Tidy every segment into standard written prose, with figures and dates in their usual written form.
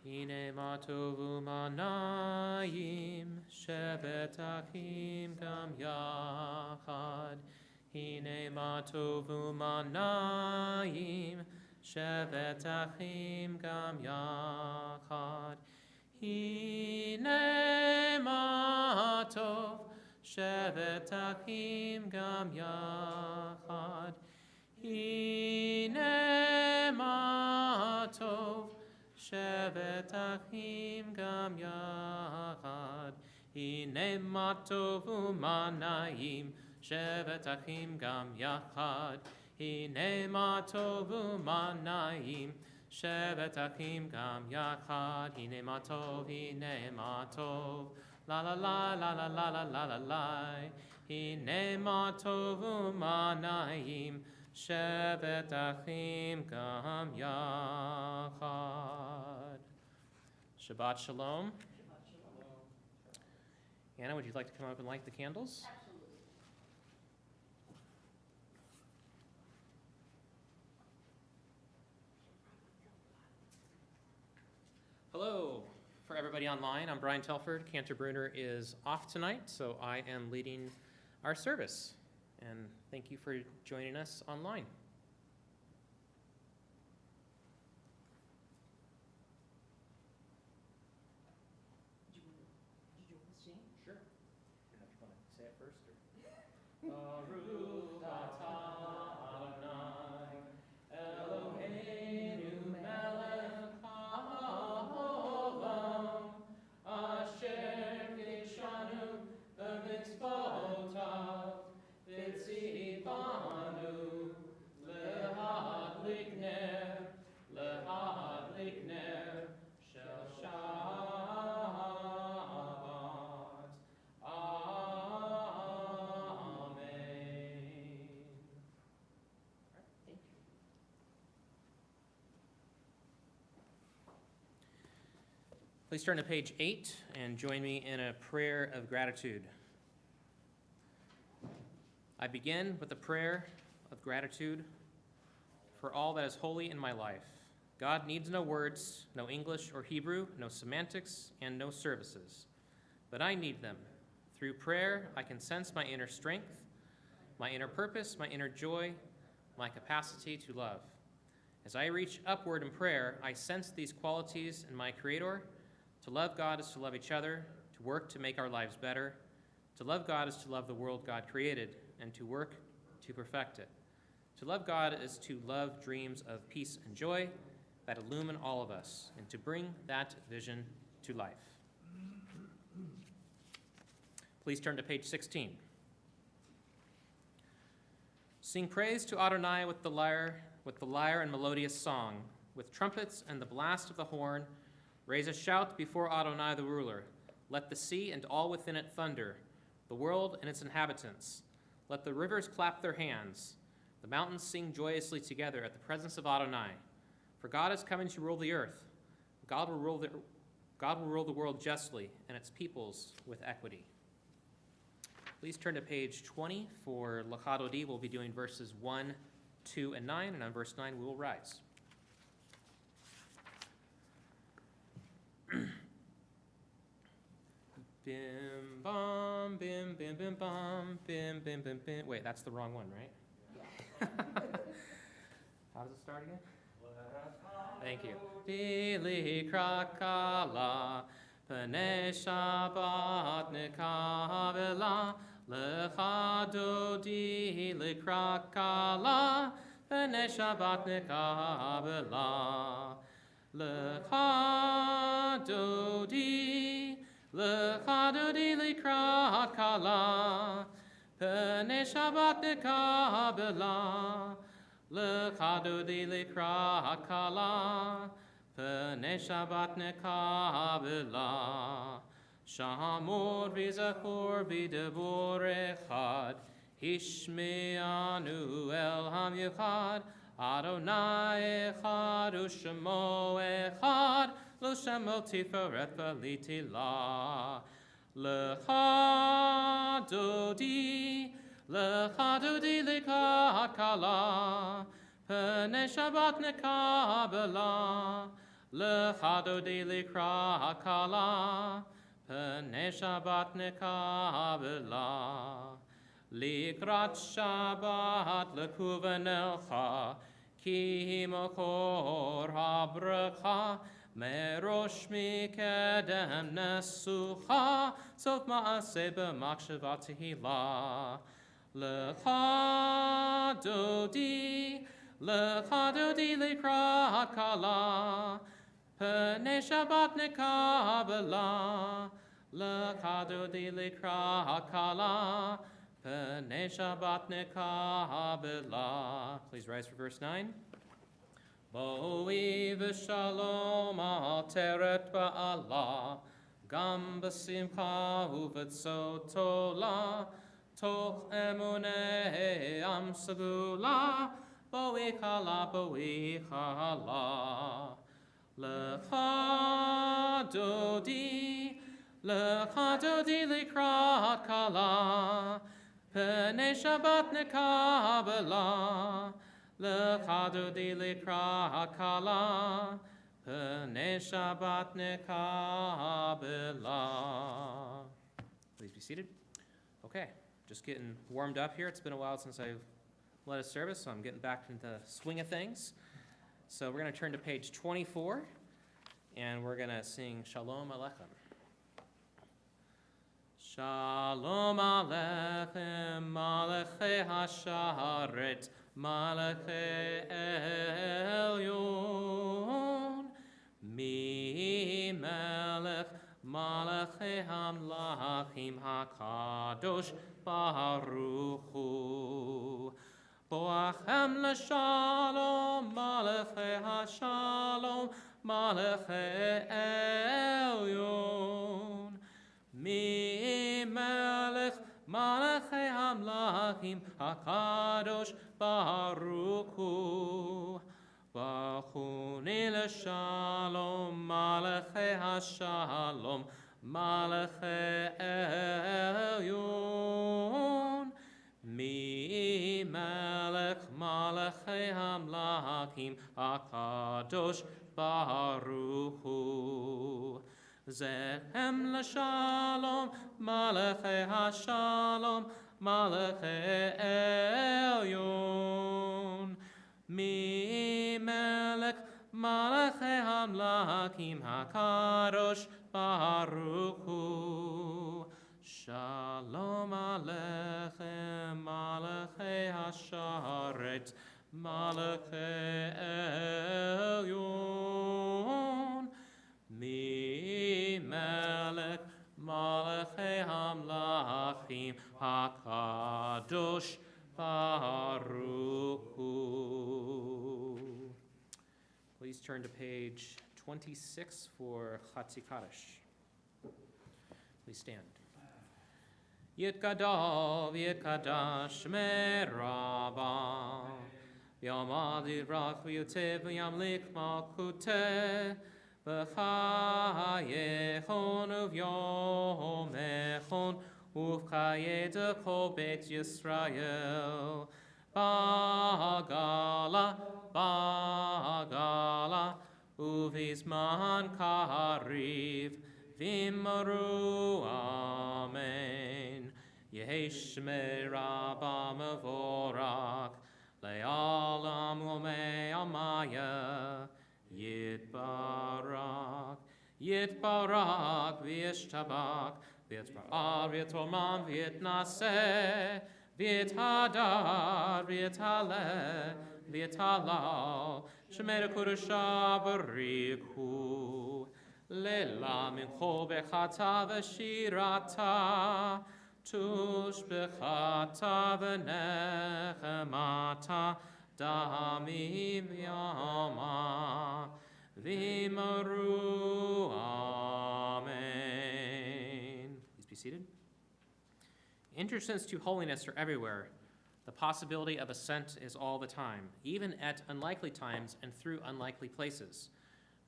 Hine ma tovu manayim, shevet achim gam yachad. Hine ma tovu manayim, shevet achim gam yachad. Hine ma tov, shevet achim gam yachad. Hine ma tov, shevet achim gam yachad. Hine ma tov umanayim, shevet achim gam yachad. Hine ma tov umanayim, shevet achim gam yachad. Hine ma tov, la la la la la la la la la la. Hine ma tov umanayim, shevet achim gam yachad. Shabbat shalom. Anna, would you like to come up and light the candles? Hello. For everybody online, I'm Brian Telford. Cantor Bruner is off tonight, so I am leading our service. And thank you for joining us online. Did you want to sing? Sure. You want to say it first? Baruch atah Adonai, Eloheinu melech haolam, asher kidshanu b'mitzvotav, v'tzivanu lehadlik ner shel Shabbat. Amen. Thank you. Please turn to page 8 and join me in a prayer of gratitude. I begin with a prayer of gratitude for all that is holy in my life. God needs no words, no English or Hebrew, no semantics, and no services. But I need them. Through prayer, I can sense my inner strength, my inner purpose, my inner joy, my capacity to love. As I reach upward in prayer, I sense these qualities in my Creator. To love God is to love each other, to work to make our lives better. To love God is to love the world God created, and to work to perfect it. To love God is to love dreams of peace and joy that illumine all of us, and to bring that vision to life. Please turn to page 16. Sing praise to Adonai with the lyre and melodious song, with trumpets and the blast of the horn. Raise a shout before Adonai the ruler. Let the sea and all within it thunder, the world and its inhabitants. Let the rivers clap their hands. The mountains sing joyously together at the presence of Adonai. For God is coming to rule the earth. God will rule the world justly, and its peoples with equity. Please turn to page 20 for Lachadodi. We'll be doing verses 1, 2, and 9, and on verse 9 we will rise. Bim bum, bim bim bim bum, bim bim bim bim. Wait, that's the wrong one, right? Yeah. How does it start again? Thank you. Dili krakala, pene Shabbat nekavela, lechado dili krakala, pene Shabbat nekavela, lechado di likrakala, pene Shabbat nekavela. L'chadodi likrakala, p'nei Shabbat nekabela. Shamor v'zachor b'debor echad, hishme'anu el hamichad. Adonai echad u'shemo echad, lo shemo tiferet v'litila. L'chadodi likrakala, p'nei Shabbat nekabela, L'chado di likra hakala, p'nei Shabbat nekabela. Likrat Shabbat lekuvenelcha, ki mokor habracha, merosh mikedem nesucha, sof ma'aseh b'machshava tehila. Lecha dodi likrat kala, p'nei Shabbat nekabela. Lecha dodi likrat kala, p'nei Shabbat nekabela. Please rise for verse 9. Bo'и v'shalom al teret ba'ala, gam b'simcha u'v'tzotola, toch emunei am segula, bo'i chala, bo'i chala. Lecha dodi likrat kala, p'nei Shabbat nekabela. Lecha dodi likrat kala, p'nei Shabbat nekabela. Please be seated. Okay, just getting warmed up here. It's been a while since I've led a service, so I'm getting back into the swing of things. So we're going to turn to page 24, and we're going to sing Shalom Aleichem. Shalom Aleichem, Malachei Hasharet, Malachei Elyon, Mi Melech, Malachei Hamlachim HaKadosh Baruch Hu. Boachem l'shalom, Malachei Hashalom, Malachei Elyon. Mi Melech, Malachei Hamlachim HaKadosh Baruch Hu. Bachuni l'shalom, Malachei Hashalom, Malachei Elyon. Mi Melech, Malachei Hamlachim HaKadosh Baruch Hu. Zehem l'shalom, Malachei Hashalom, Malachei Elyon. Mi Melech, Malachei Hamlachim HaKadosh Baruch Hu. Shalom Aleichem, Malachei Hasharet, Malachei Elyon. Mi Melech, Malachei Hamlachim HaKadosh Baruch Hu. Please turn to page 26 for Chatzi Kaddish. Please stand. Yitkadav, Yitkadash, Merabah, Yom Adirach, V'yotev, Yamlik, Malkuteh, V'chayechon, Uv'yomechon, Uv'chayed kol Beit Yisrael, Bagala, Bagala, Uv'izman kariv, V'imru, Amen. Yehesh merabah mevorak, le'alam u'me'amaya, Yitbarak, Yitbarak, v'yishtabak, v'yitba'al, v'yitormam, v'yitnaseh, v'yithadar, v'yithaleh, v'yithalal, Shemera Kurusha Bariku, Lela min chol bechata v'shirata, tush bechata v'nechemata, damim yama, v'maru, amen. Please be seated. Entrance to holiness are everywhere. The possibility of ascent is all the time, even at unlikely times and through unlikely places.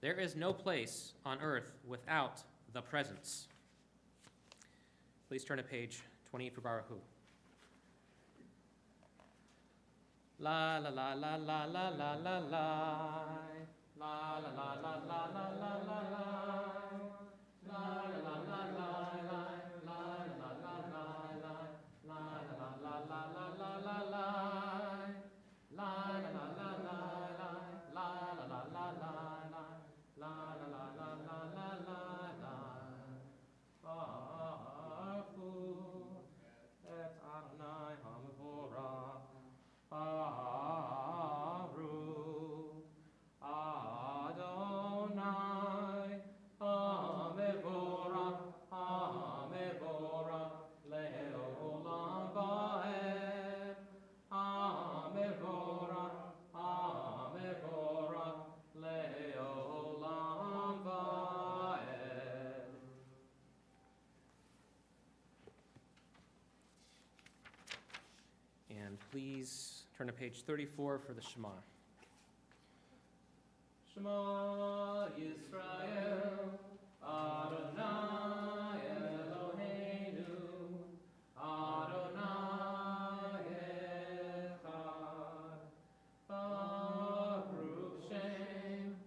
There is no place on earth without the presence. Please turn to page 28 for Baruch Hu. La la la la la la la la la la la la la la la Please turn to page 34 for the Shema. Shema Yisrael, Adonai Eloheinu, Adonai Echad, Baruch Shem,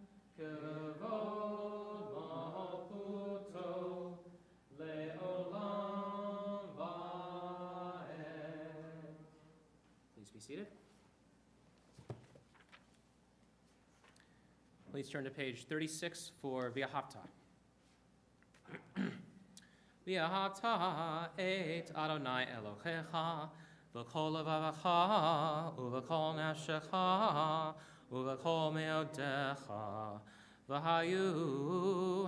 Kavod Malchuto, Le'olam Va'ed. Please be seated. Please turn to page 36 for V'ahavta. V'ahavta et Adonai Elohecha v'kol levavecha uv'kol nafshecha uv'kol meodecha v'hayu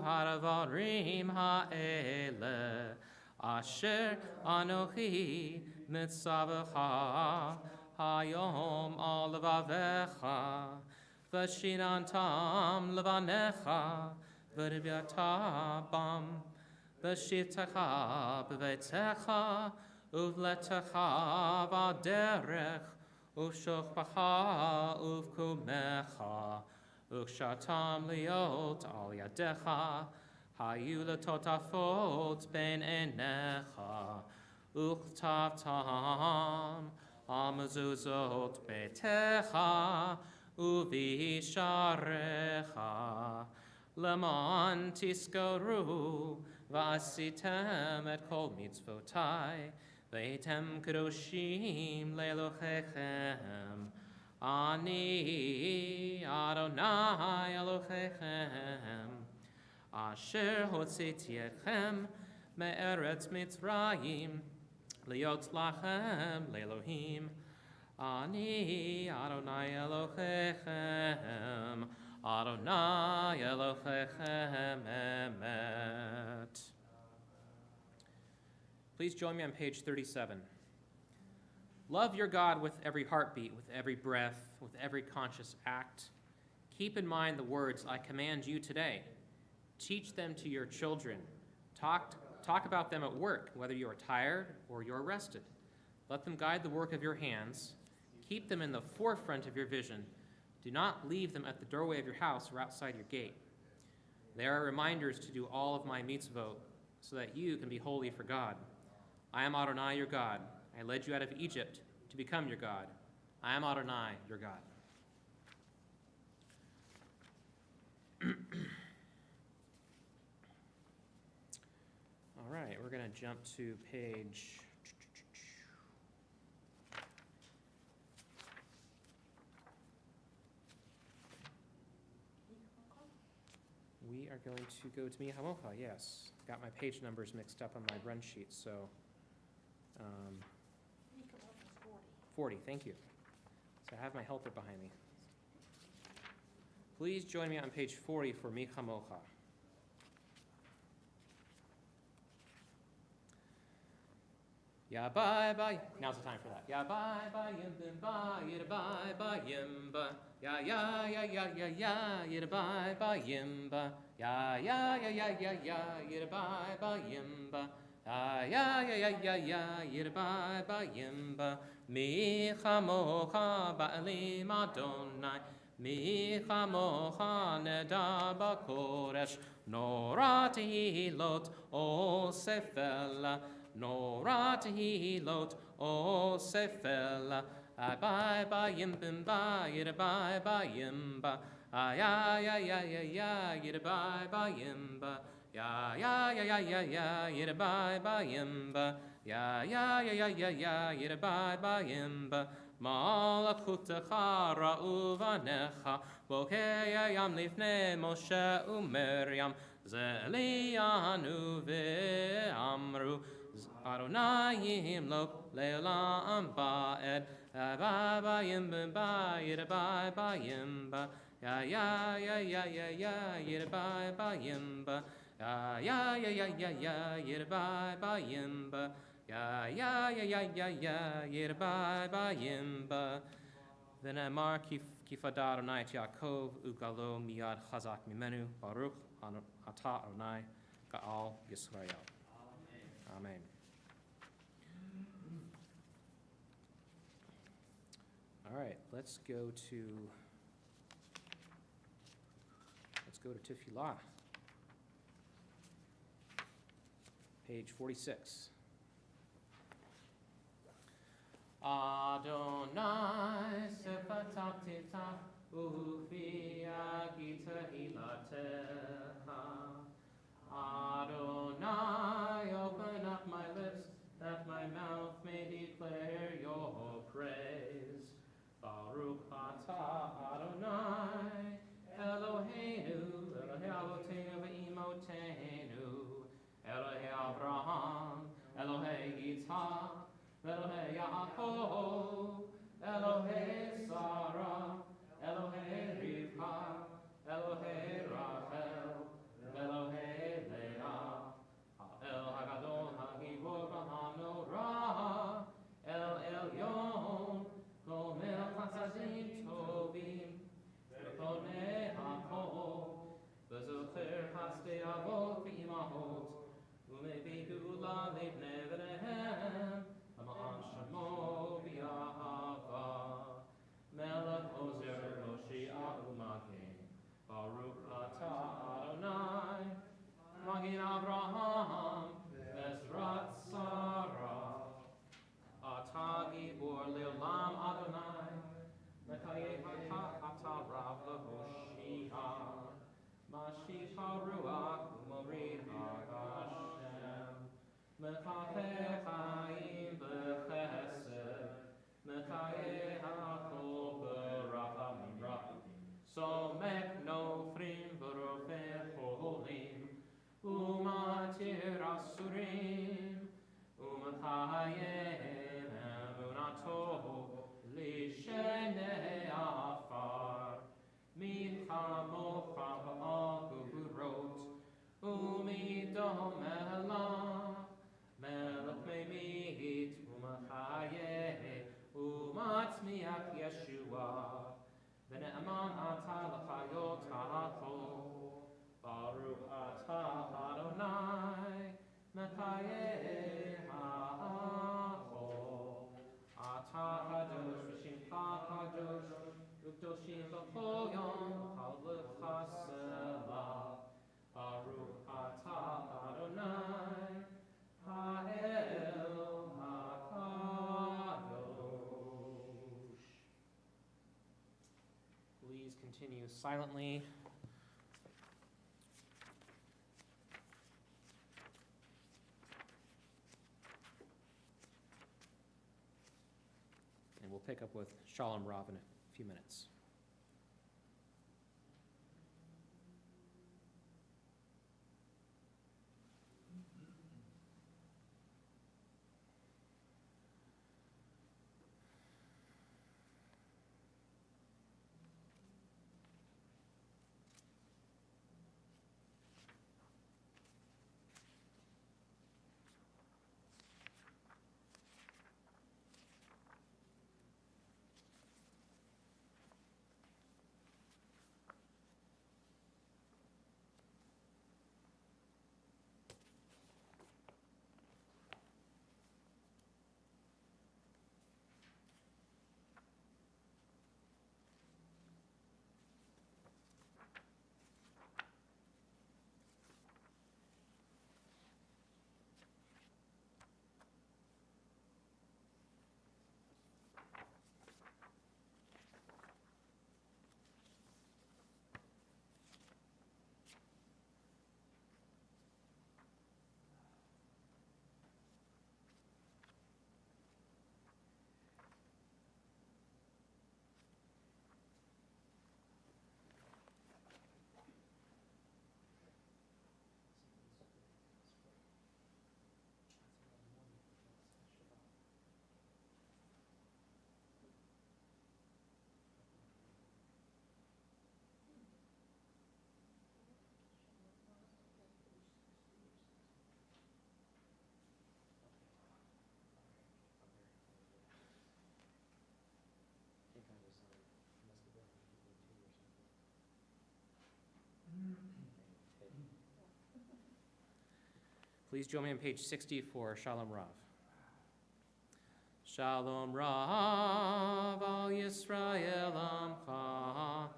haravarim ha'ele asher anochi mitzavecha hayom al levavecha V'shinantam levanecha, v'ribyatabam, v'shivtecha b'veitecha, uvletecha v'aderech, uv'shochbacha uv'kumecha, uv'shatam liot al yadecha, hayu letotafot ben enecha, uv'tavtam amazuzot betecha, Uvisharecha Leman tiskoru Vasitem et kol mitzvotai Veitem kadoshim leelohechem Ani Adonai Elohechem Asher hotziti etchem Me'eretz Mitzrayim Liot lachem leelohim Ani Adonai Elohechem, Adonai Elohechem emet. Please join me on page 37. Love your God with every heartbeat, with every breath, with every conscious act. Keep in mind the words I command you today. Teach them to your children. Talk about them at work, whether you are tired or you're rested. Let them guide the work of your hands. Keep them in the forefront of your vision. Do not leave them at the doorway of your house or outside your gate. They are reminders to do all of my mitzvot, so that you can be holy for God. I am Adonai, your God. I led you out of Egypt to become your God. I am Adonai, your God. All right, we're going to jump to page... We are going to go to Mihamocha, yes. Got my page numbers mixed up on my run sheet, so. 40, thank you. So I have my helper behind me. Please join me on page 40 for Mihamocha. Ya bye bye. Now's the time for that. Ya bye bye yim bim bye yida bye bye yim ba. Ya ya ya ya ya ya yida bye bye yim ba. Ya ya ya ya ya ya yida bye bye yim ba. Ya ya ya ya ya ya yida bye bye yim ba. Mi chamocha ba'alim Adonai. Mi chamocha nedaba koresh. Nora tehilot o sefela. Nora tehilot o sefela. I bye bye yim bim bye yida bye bye yim ba. Ya ya ya ya ya yida bye bye yim ba. Ya ya ya ya ya ya yida bye bye yim ba. Ya ya ya ya ya ya yida bye bye yim ba. Malachutecha ra'u vanecha bokeya yam lifnei Moshe u'Miriam zelianu ve'amru Adonai yimlok le'olam ba'ed bye bye yim bim bye yida bye bye yim ba. Ya ya ya ya ya ya yida bye bye yim ba. Ya ya ya ya ya ya yida bye bye yim ba. Ya ya ya ya ya ya yida bye bye yim ba. V'ne'emar kifada Adonai et Yaakov ugalo miyad chazak mimenu baruch ata Adonai ka'al Yisrael. Amen. All right, let's go to Tefillah. Page 46. Adonai sefatavtita ufiagita hilatecha. Adonai, open up my lips, that my mouth may declare your praise. Baruch atah Adonai, Eloheinu, Elohei Avotenu ve'imotenu, Elohei Avraham, Elohei Yitzhak, Elohei Yaakov, Elohei Sarah, Elohei Rivka, Elohei Rachel, Elohei Leah, El Hagadol Hagibor V'Hanorah, El Elyon, Kol Melchazim Tovim, V'Ponei HaKol, V'Zocher Hasdei Avot V'Imahot, U'Mevi'ula Livnei V'Nehem, Ama'an Shemo V'Yahava, Melech Ozer Moshiach U'Magen, Baruch atah Adonai, Magin Avraham, Bezrat Sarah, Atah Gibor Le'olam Adonai, Mekayeh Atah Rav Lehoshia, Mashif HaRuach U'Morid HaGashem, Mekafeh Chaim B'Chesed, Mekayeh HaKol B'Rachamim Rachim, Somek Nofrim V'Rofeh Cholim, Umatir Asurim, Umachayem Emunato, Lishenei Afar, Michamocha Ba'agurot, Umidom Melach, Melech Memit, Umachayeh, Umatzmiach Yeshua, V'ne'eman atah l'chayot ha'achol, Baruch atah Adonai, Mekayeh ha'achol. Atah kadosh v'shimcha kadosh, u'kdoshim b'chol yom v'challecha selah. Baruch atah Adonai, ha'el ha'kadosh. Please continue silently. And we'll pick up with Shalom Rav in a few minutes. Please join me on page 60 for Shalom Rav. Shalom Rav al Yisrael Amcha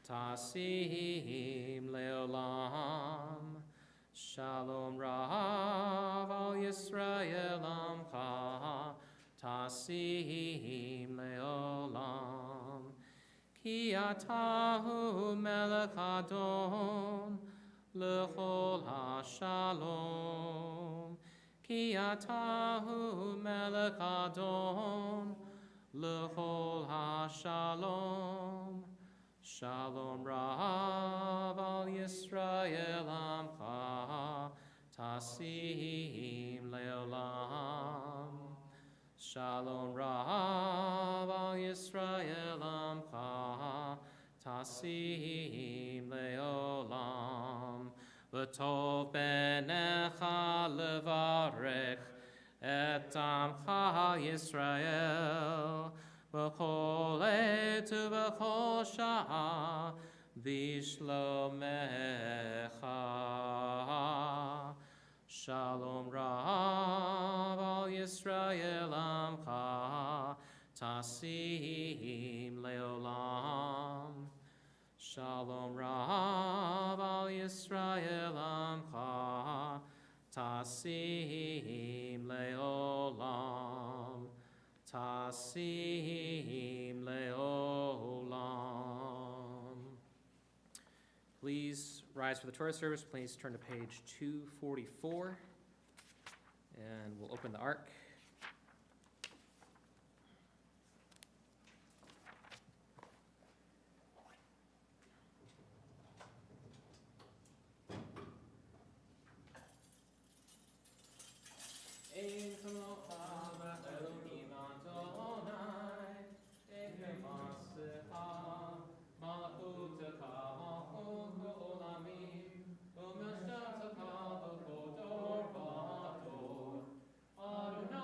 Tasim Leolam. Shalom Rav al Yisrael Amcha Tasim Leolam. Ki atahu melech Adon L'chol ha-shalom. Ki atahu melech Adon L'chol ha-shalom. Shalom Rav al Yisrael Amcha Tasim Leolam. Shalom Rav al Yisrael Amcha Tasim Leolam. V'tov benecha levarech et amcha Yisrael v'chol et v'chol sha'a v'shlomecha. Shalom Rav al Yisrael Amcha Tasim Leolam. Shalom Rav al Yisrael Amcha Tasim Leolam. Tasim Leolam. Please rise for the Torah service. Please turn to page 244, and we'll open the ark. Adonai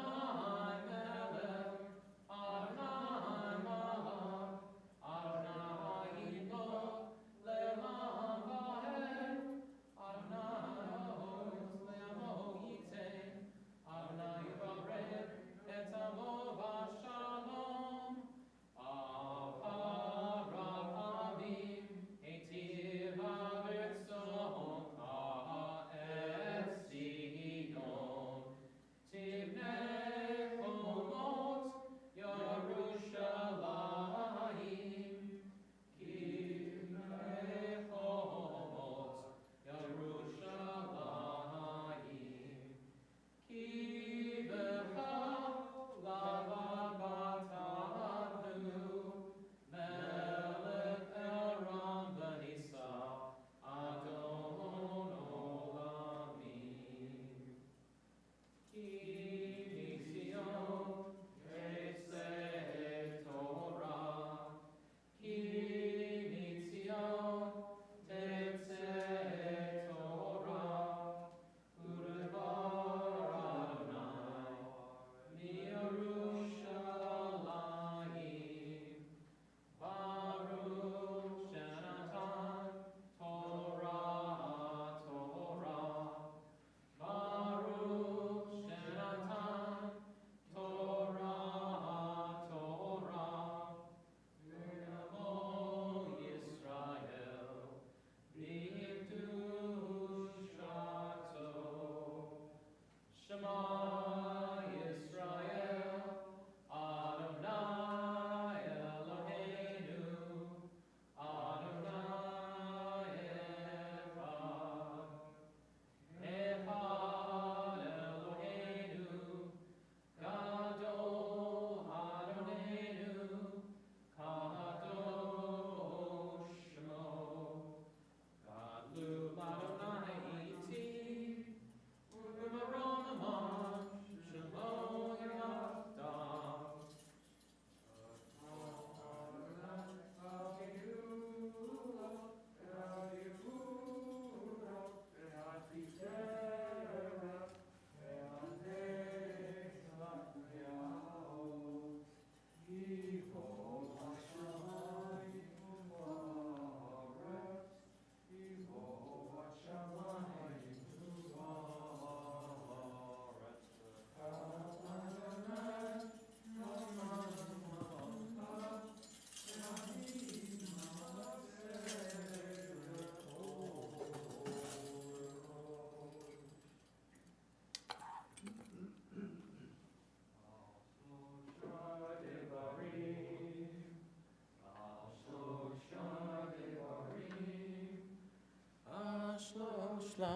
Shla,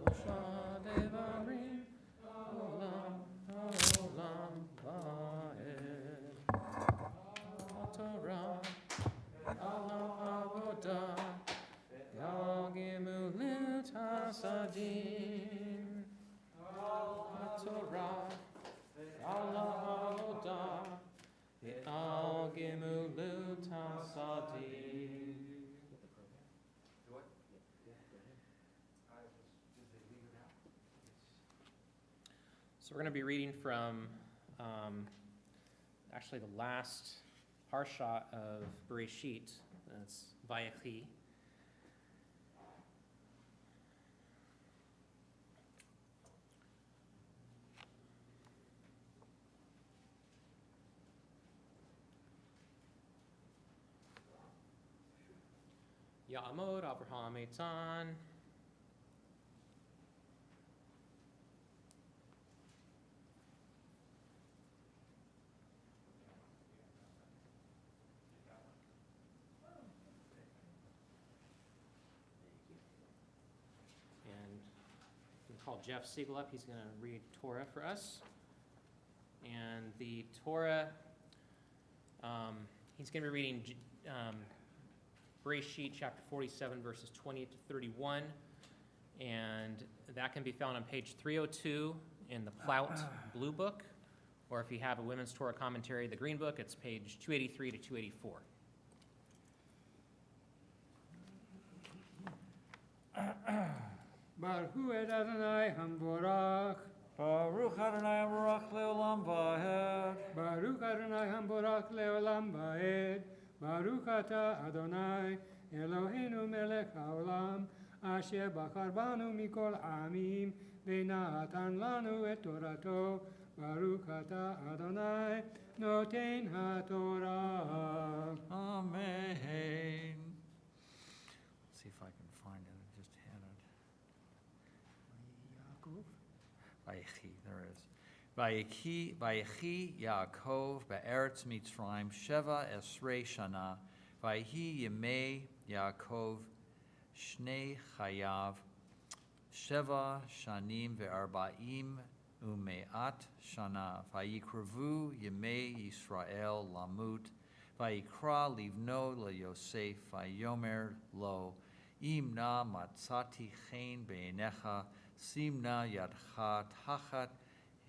Shla Devarim, Olam, Olam Vaed. Torah, Allah Avodah, Yagimu Lit Hasadim. Torah, Allah Avodah, Yagimu Lit Hasadim. So we're going to be reading from actually the last parsha of Bereshit. That's Vayechi. Ya'amod Avraham Eitan. Call Jeff Siegel up. He's going to read Torah for us. And the Torah, he's going to be reading Bereshit chapter 47, verses 28 to 31. And that can be found on page 302 in the Plout Blue Book. Or if you have a Women's Torah Commentary, the Green Book, it's page 283 to 284. Baruch Adonai Hamborach. Baruch Adonai Hamborach Leolam Vaed. Baruch Adonai Hamborach Leolam Vaed. Baruch Ata Adonai Eloheinu Melech Haolam Asher Bachar Banu Mikol Amim Venatan Lanu Et Torato. Baruch Ata Adonai Noten HaTorah. Amen. Let's see if I can find it. I just had it. Vayechi, there it is. Vayechi Yaakov be'eretz Mitzrayim Sheva Esrei Shana. Vayehi Yemei Yaakov Shnei Chayav Sheva Shanim ve'arba'im ume'at Shana. Vayikrevu Yemei Yisrael Lamut. Vayikra Livno LeYosef. Vayomer Lo Imna Matzati Chen Be'enecha. Simna Yadcha Tachat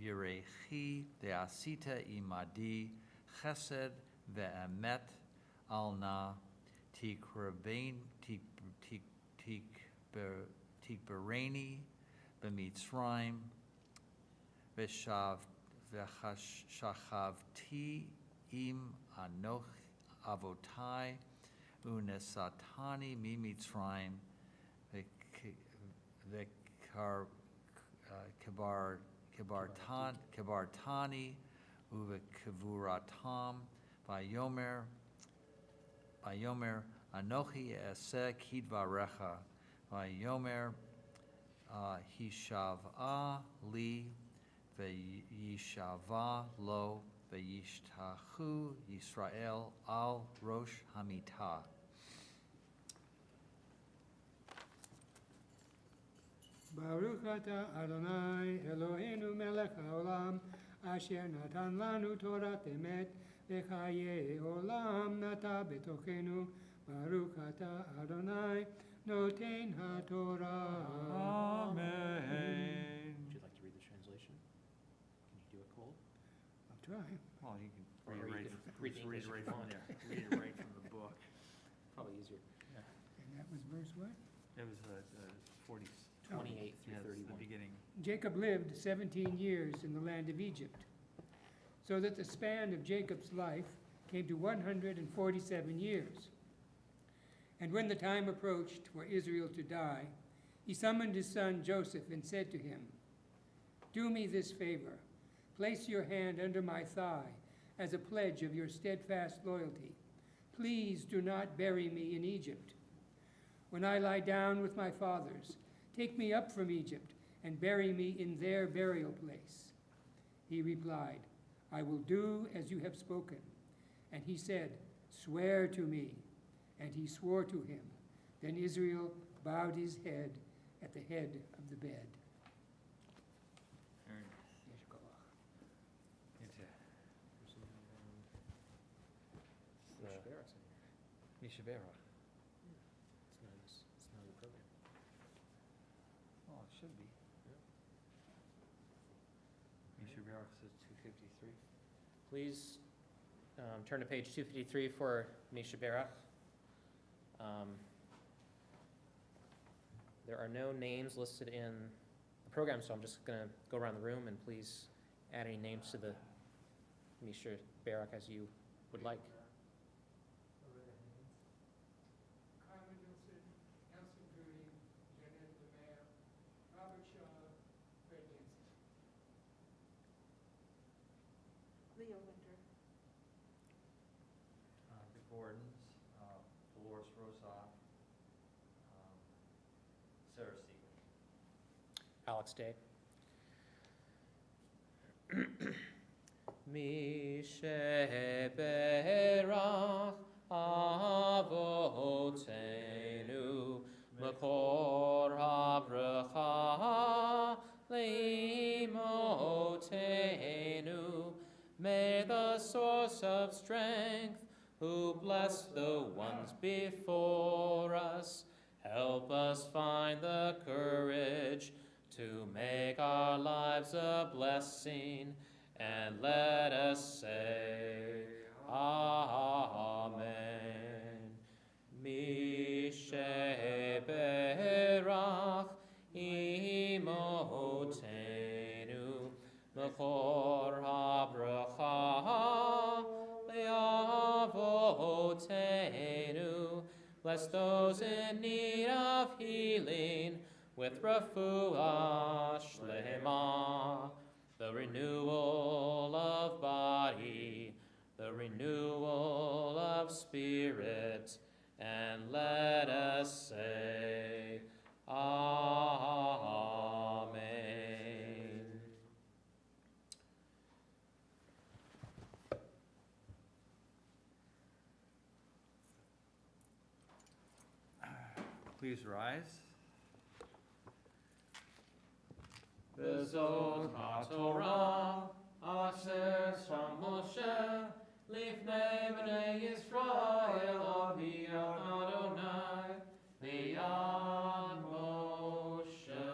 Yirechi De'asita Imadi Chesed Ve'emet Alna Tikbereni B'Mitzrayim V'Shachavti Im Anoch Avotai Unesatani Mimitzrayim Kebartani Uvekavuratam Vayomer Anochi Eseh Kidvarecha Vayomer Hishava Li Vayishava Lo Vayishtachu Yisrael Al Rosh Hamitah. Baruch Ata Adonai Eloheinu Melech Haolam Asher Natan Lanu Torat Emet V'chaye Olam Nata Betochenu. Baruch Ata Adonai Noten HaTorah. Amen. Would you like to read the translation? Can you do it cold? I'll try. Well, you can Or you read can it read the English right if you from want. there. Read it right from the book. Probably easier. And that was verse what? It was 40. 28 through Yes, 31. the beginning. Jacob lived 17 years in the land of Egypt, so that the span of Jacob's life came to 147 years. And when the time approached for Israel to die, he summoned his son Joseph and said to him, "Do me this favor. Place your hand under my thigh as a pledge of your steadfast loyalty. Please do not bury me in Egypt. When I lie down with my fathers, take me up from Egypt and bury me in their burial place." He replied, "I will do as you have spoken." And he said, "Swear to me." And he swore to him. Then Israel bowed his head at the head of the bed. Very nice. It's Mishabera. It's not in the program. Oh, it should be. Mishabera says 253. Please turn to page 253 for Misha Berach. There are no names listed in the program, so I'm just going to go around the room and please add any names to the Misha Berach as you would like. Carmen Wilson, Nelson Drury, Jeanette Lemaire, Robert Shaw, Fred Jensen. Leo Winter. The Gordons, Dolores Rosoff, Sarah Siegel. Alex Day. Misha Berach Avotenu Makor HaBracha Leimotenu. May the source of strength, who blessed the ones before us, help us find the courage to make our lives a blessing, and let us say, Amen. Mishe Berach Imotenu Mechor HaBracha Le'avotenu. Bless those in need of healing with refuah shlema, the renewal of body, the renewal of spirit, and let us say, Amen. Please rise. Bezot HaTorah asher sham Moshe lifnei bnei Yisrael aviyah Adonai miyad Moshe.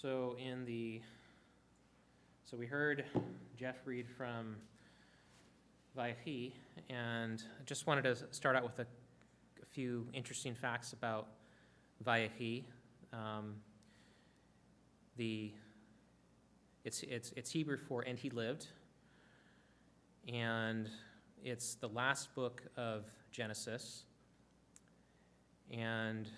So we heard Jeff read from Vayechi, and I just wanted to start out with a few interesting facts about Vayechi. It's Hebrew for "and he lived," and it's the last book of Genesis, and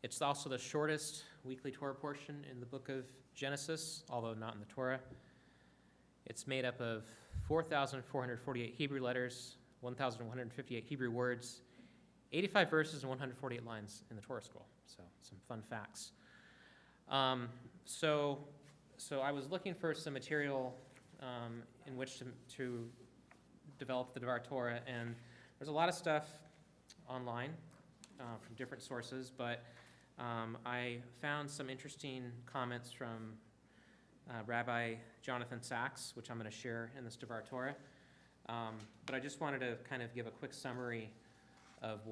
it's also the shortest weekly Torah portion in the book of Genesis, although not in the Torah. It's made up of 4,448 Hebrew letters, 1,158 Hebrew words, 85 verses, and 148 lines in the Torah scroll. So some fun facts. So I was looking for some material in which to develop the Devar Torah, and there's a lot of stuff online from different sources, but I found some interesting comments from Rabbi Jonathan Sachs, which I'm going to share in this Devar Torah. But I just wanted to kind of give a quick summary of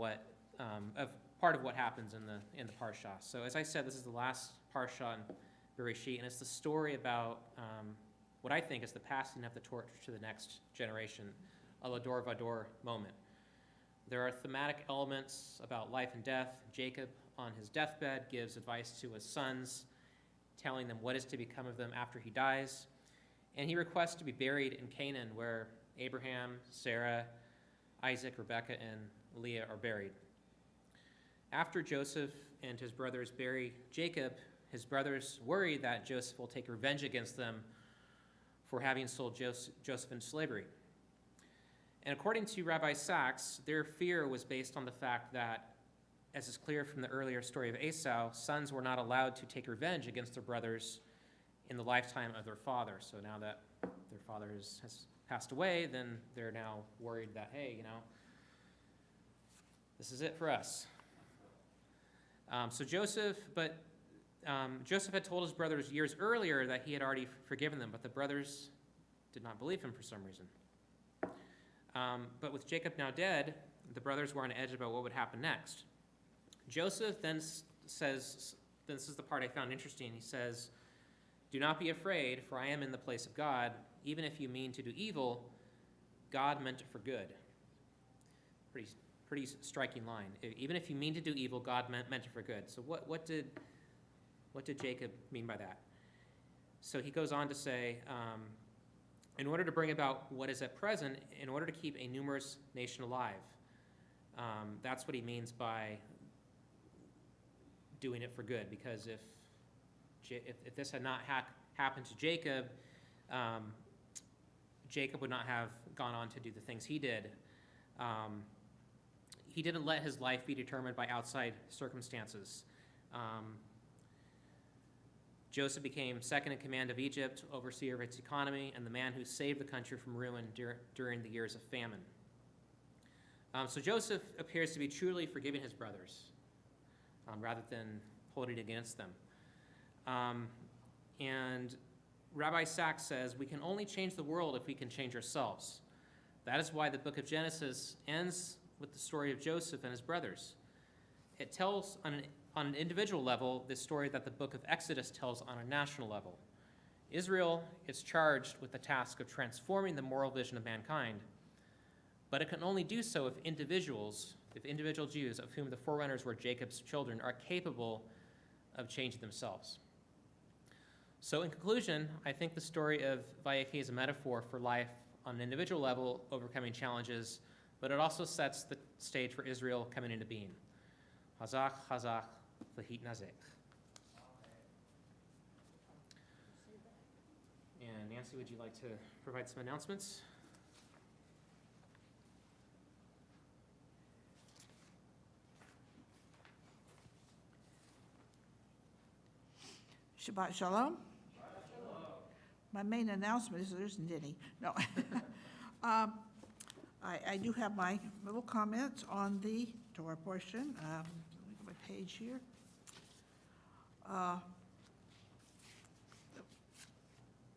part of what happens in the parsha. So as I said, this is the last parsha in Bereshit, and it's the story about what I think is the passing of the torch to the next generation, a Lador Vador moment. There are thematic elements about life and death. Jacob, on his deathbed, gives advice to his sons, telling them what is to become of them after he dies. And he requests to be buried in Canaan, where Abraham, Sarah, Isaac, Rebekah, and Leah are buried. After Joseph and his brothers bury Jacob, his brothers worry that Joseph will take revenge against them for having sold Joseph into slavery. And according to Rabbi Sachs, their fear was based on the fact that, as is clear from the earlier story of Esau, sons were not allowed to take revenge against their brothers in the lifetime of their father. So now that their father has passed away, then they're now worried that, hey, this is it for us. Joseph had told his brothers years earlier that he had already forgiven them, but the brothers did not believe him for some reason. But with Jacob now dead, the brothers were on edge about what would happen next. Joseph then says, this is the part I found interesting, he says, "Do not be afraid, for I am in the place of God. Even if you mean to do evil, God meant it for good." Pretty striking line. Even if you mean to do evil, God meant it for good. So what did Jacob mean by that? So he goes on to say, in order to bring about what is at present, in order to keep a numerous nation alive. That's what he means by doing it for good, because if this had not happened to Jacob, Jacob would not have gone on to do the things he did. He didn't let his life be determined by outside circumstances. Joseph became second in command of Egypt, overseer of its economy, and the man who saved the country from ruin during the years of famine. So Joseph appears to be truly forgiving his brothers, rather than holding it against them. And Rabbi Sachs says, we can only change the world if we can change ourselves. That is why the book of Genesis ends with the story of Joseph and his brothers. It tells on an individual level the story that the book of Exodus tells on a national level. Israel is charged with the task of transforming the moral vision of mankind, but it can only do so if individual Jews, of whom the forerunners were Jacob's children, are capable of changing themselves. So in conclusion, I think the story of Vayechi is a metaphor for life on an individual level, overcoming challenges, but it also sets the stage for Israel coming into being. Hazak, hazak, v'hit nazek. And Nancy, would you like to provide some announcements? Shabbat Shalom. My main announcement is there isn't any. No. I do have my little comments on the Torah portion. Let me get my page here.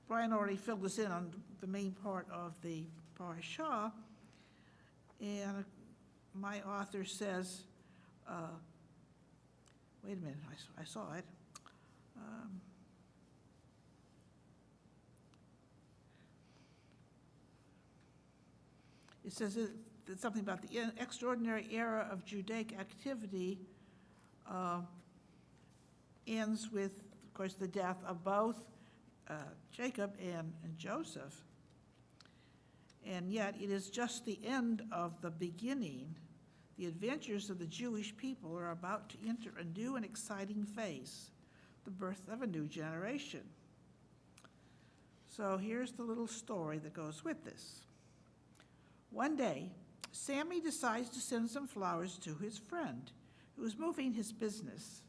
Brian already filled us in on the main part of the parashah, and my author says, wait a minute, I saw it. Um, It says that something about the extraordinary era of Judaic activity ends with, of course, the death of both Jacob and Joseph. And yet, it is just the end of the beginning. The adventures of the Jewish people are about to enter a new and exciting phase, the birth of a new generation. So here's the little story that goes with this. One day, Sammy decides to send some flowers to his friend, who is moving his business,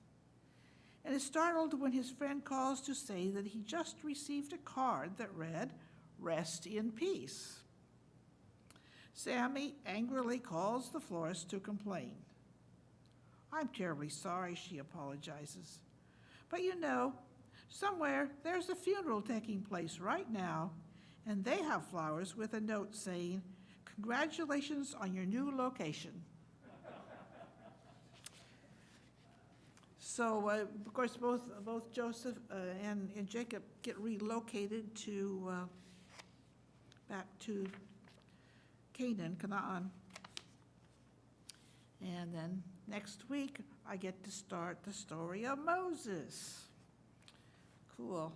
and is startled when his friend calls to say that he just received a card that read, "Rest in peace." Sammy angrily calls the florist to complain. "I'm terribly sorry," she apologizes. "But you know, somewhere there's a funeral taking place right now, and they have flowers with a note saying, 'Congratulations on your new location.'" So, of course, both Joseph and Jacob get relocated to back to Canaan. And then next week, I get to start the story of Moses. Cool.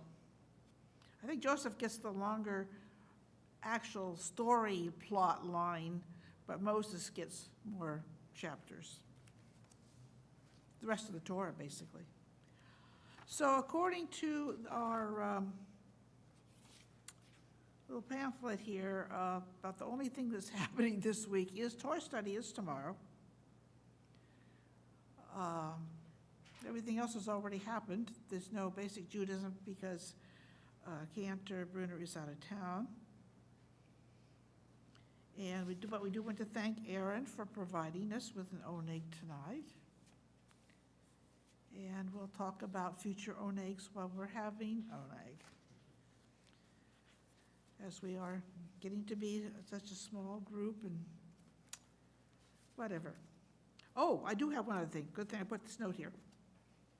I think Joseph gets the longer actual story plot line, but Moses gets more chapters. The rest of the Torah, basically. So according to our little pamphlet here, about the only thing that's happening this week is Torah study is tomorrow. Everything else has already happened. There's no basic Judaism because Cantor Bruner is out of town. And we do want to thank Aaron for providing us with an oneg tonight. And we'll talk about future onegs while we're having oneg, as we are getting to be such a small group and whatever. Oh, I do have one other thing. Good thing I put this note here.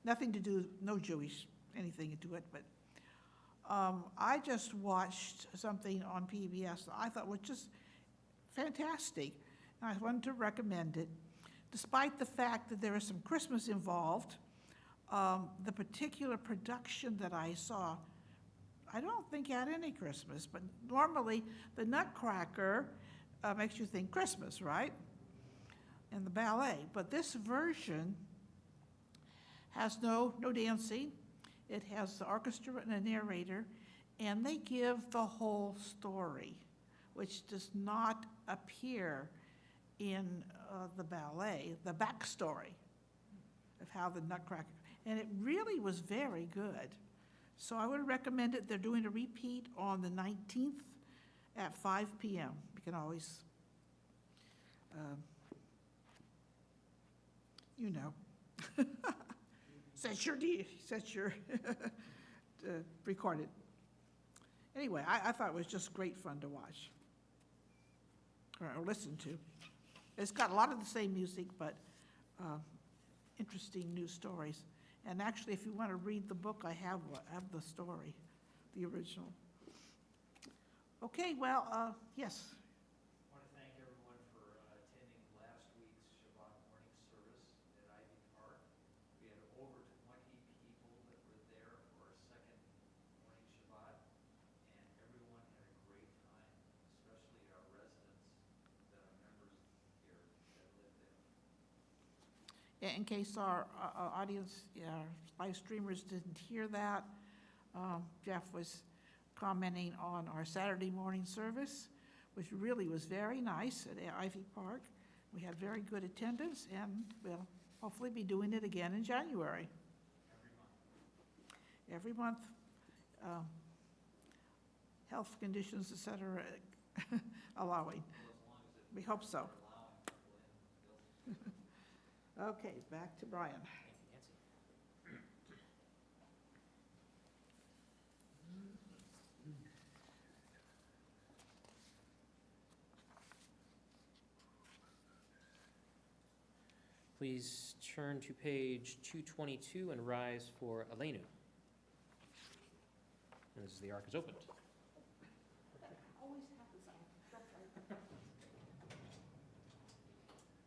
Nothing to do, no Jewish anything to it, but I just watched something on PBS that I thought was just fantastic. And I wanted to recommend it. Despite the fact that there is some Christmas involved, the particular production that I saw, I don't think had any Christmas, but normally the Nutcracker makes you think Christmas, right? And the ballet. But this version has no dancing. It has the orchestra and a narrator, and they give the whole story, which does not appear in the ballet, the backstory of how the Nutcracker, and it really was very good. So I would recommend it. They're doing a repeat on the 19th at 5 p.m. You can always, set your recorded. Anyway, I thought it was just great fun to watch or listen to. It's got a lot of the same music, but interesting new stories. And actually, if you want to read the book, I have the story, the original. Okay, well, yes. I want to thank everyone for attending last week's Shabbat morning service at Ivy Park. We had over 20 people that were there for our second morning Shabbat, and everyone had a great time, especially our residents that are members here that live there. In case our audience, our live streamers didn't hear that, Jeff was commenting on our Saturday morning service, which really was very nice at Ivy Park. We had very good attendance, and we'll hopefully be doing it again in January. Every month. Health conditions, et cetera, allowing. We hope so. Okay, back to Brian. Thank you, Nancy. Please turn to page 222 and rise for Aleinu. And as the ark is opened. Always happens on Shabbat.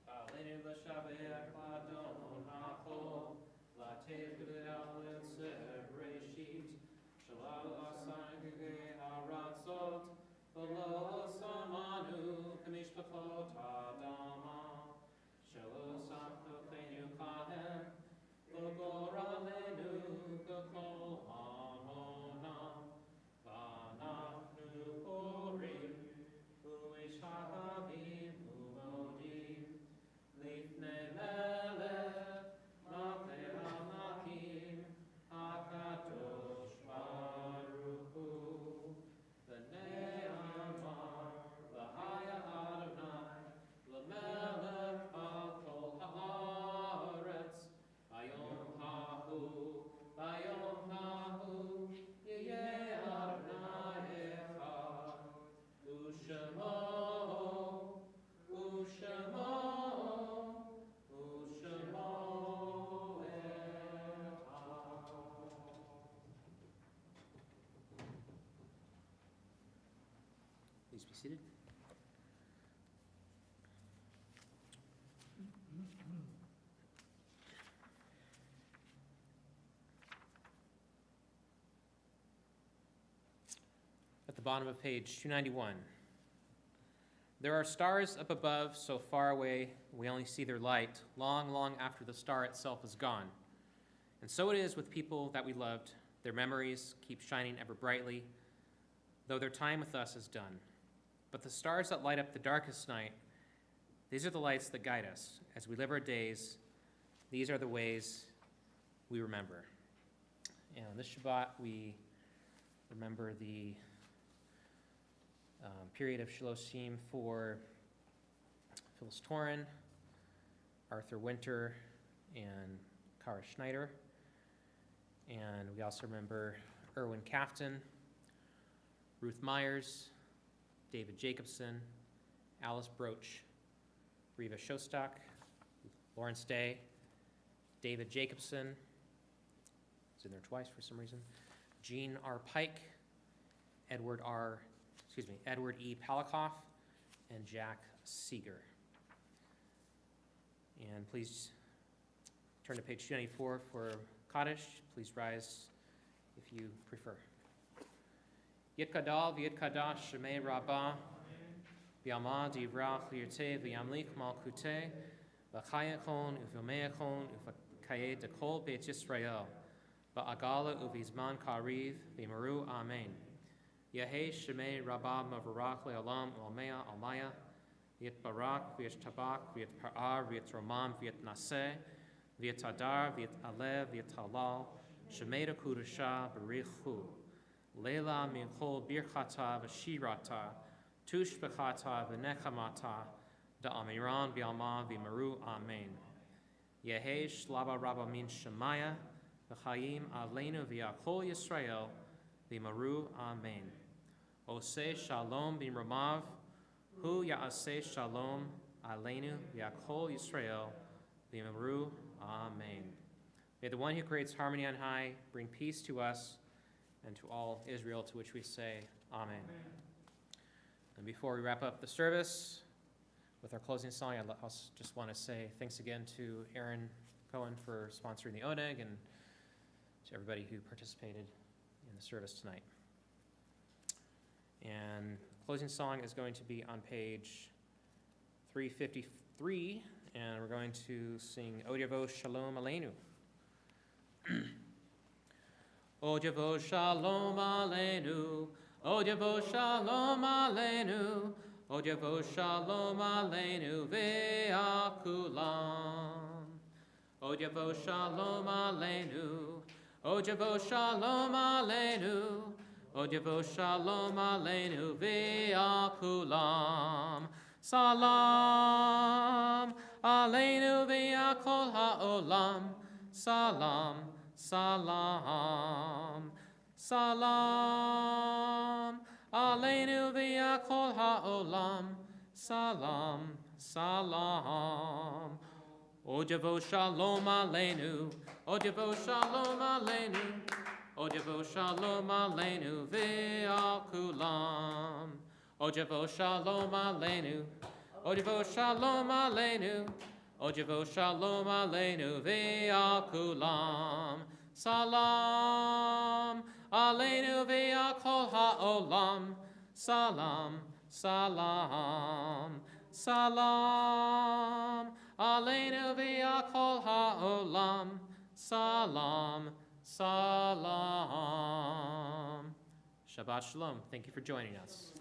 Aleinu l'shabbat l'adon ha'chol, l'atei b'le'alet se'breshit, shalal asan gege ha'ratzot, v'lo samanu k'mishpachot ha'adama, shelo samchochenu kahem, v'gor aleinu k'kol ha'monam, v'anachnu korim, u'ishahavim u'modim, Lifnei melech, malchei hamakim, hakadosh baruch hu. V'nei amar, v'haya Adonai, l'melech al kol haaretz. Bayom hahu, yeh Adonai echad. U'shemo, u'shemo, Please be seated. At the bottom of page 291. There are stars up above so far away we only see their light long, long after the star itself is gone. And so it is with people that we loved. Their memories keep shining ever brightly, though their time with us is done. But the stars that light up the darkest night, these are the lights that guide us as we live our days. These are the ways we remember. And on this Shabbat, we remember the period of Shloshim for Phyllis Torin, Arthur Winter, and Kara Schneider. And we also remember Erwin Kafton, Ruth Myers, David Jacobson, Alice Broach, Reva Shostak, Lawrence Day, David Jacobson, it's in there twice for some reason, Jean R. Pike, Edward E. Palikoff, and Jack Seeger. And please turn to page 294 for Kaddish. Please rise if you prefer. Yitkadal v'yitkadash shemei rabbah, v'yamad yivrach v'yirteh v'yamlik malkuteh, v'chayachon uv'yomeyachon uv'kayeh dekol beit Yisrael, v'agala uv'izman kariv v'yimaru amen. Yehei shemei rabbah mavarach le'olam u'almea almaya, v'yitbarak v'yishtabak v'yitpar'ar v'yitromam v'yitnaseh, v'yitadar v'yitaleh v'yitalal, shemei dekudusha b'richu. Leila minchol birchata v'shirata, tush b'chata v'nechamata, da'amiran v'alma v'maru amen. Yehei shlaba rabba min shemaya, v'chayim aleinu v'yakol Yisrael, v'maru amen. Oseh shalom b'mramav, hu ya'aseh shalom aleinu v'yakol Yisrael, v'maru amen. May the one who creates harmony on high bring peace to us and to all Israel, to which we say, Amen. And before we wrap up the service with our closing song, I also just want to say thanks again to Aaron Cohen for sponsoring the ONEG and to everybody who participated in the service tonight. And closing song is going to be on page 353, and we're going to sing Odyavo Shalom Aleinu. Odyavo Shalom Aleinu, Odyavo Shalom Aleinu, Odyavo Shalom Aleinu ve'akulam. Odyavo Shalom Aleinu, Odyavo Shalom Aleinu, Odyavo Shalom Aleinu ve'akulam. Salam Aleinu ve'akol ha'olam. Salam, salam, salam Aleinu ve'akol ha'olam. Salam, salam. Odyavo Shalom Aleinu, Odyavo Shalom Aleinu, Ojevo shalom aleinu ve'al kulam. Ojevo shalom aleinu. Ojevo shalom aleinu. Ojevo shalom aleinu ve'al kulam. Salam aleinu ve'al kol ha'olam. Salam, salam, salam aleinu ve'al kol ha'olam. Salam, salam. Shabbat shalom. Thank you for joining us.